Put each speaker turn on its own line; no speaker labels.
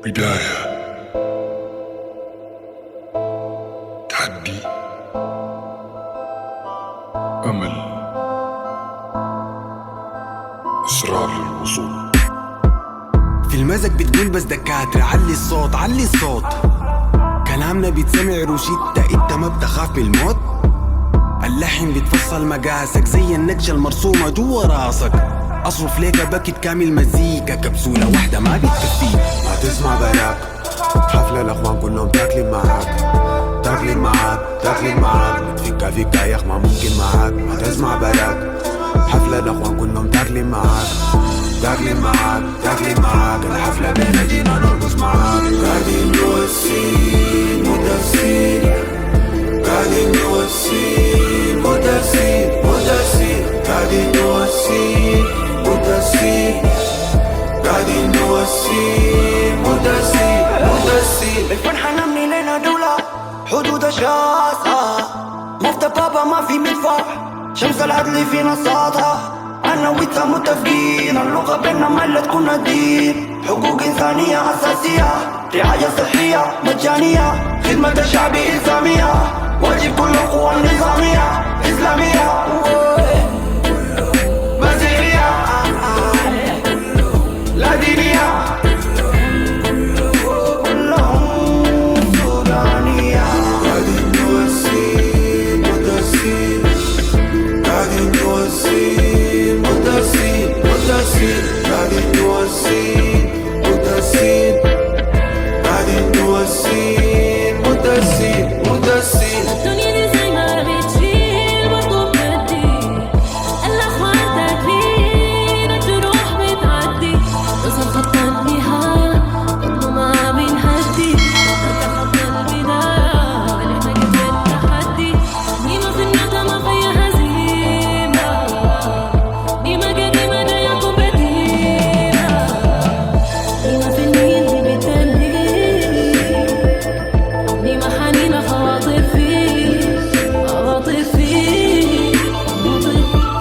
بداية تحدي أمل إصرار للوصول.
في المزق بتقول بس دكاترة علي الصوت علي الصوت، كلامنا بيتسمع روشيتا انت ما بتخاف من الموت. اللحن بتفصل مقاسك زي النكشة المرسومة جوا راسك، اصرف ليك باكت كامل مزيكا كبسولة واحدة ما بتكفيك.
ما تسمع براك حفلة الاخوان كلهم تاكلين معاك تاكلين معاك تاكلين معاك، بتفكها فيك يا اخ ما ممكن معاك. ما تسمع براك حفلة الاخوان كلهم تاكلين معاك تاكلين معاك تاكلين معاك، الحفلة بينا جينا نرقص معاك. قاعدين جوا السين مدرسين، قاعدين جوا السين مدرسين مدرسين، قاعدين جوا السين مدرسين، قاعدين جوا السين مدرسين مدرسين.
الفرحة نبني لنا دولة حدود شاسعة، مفتى بابا ما في مدفع، شمس العدل في نصاتها. أنا وإنت متفقين اللغة بيننا ما إلا تكون الدين، حقوق إنسانية أساسية، رعاية صحية مجانية، خدمة الشعب إلزامية، واجب كل القوى النظامية إسلامية مسيحية لا دينية كلهم سودانية.
قاعدين جوا السين مدرسين، قاعدين جوا السين مدرسين مدرسين، قاعدين جوا السين مدرسين، قاعدين جوا السين مدرسين مدرسين.
الدنيا دي زي ما بتشيل برضو بتدي، الأخبار تاكلين الجروح بتعدي، وصل خط النهاية برضو ما بنهدي، نرجع خط البداية نحن قبل التحدي. ديما في النقطة ما فيها هزيمة، ديما قديمة جاية كومبتينا، ديما في النيل دي بتنهي، ديما حنينة خواطر فيه خواطر فيه خواطر فيه.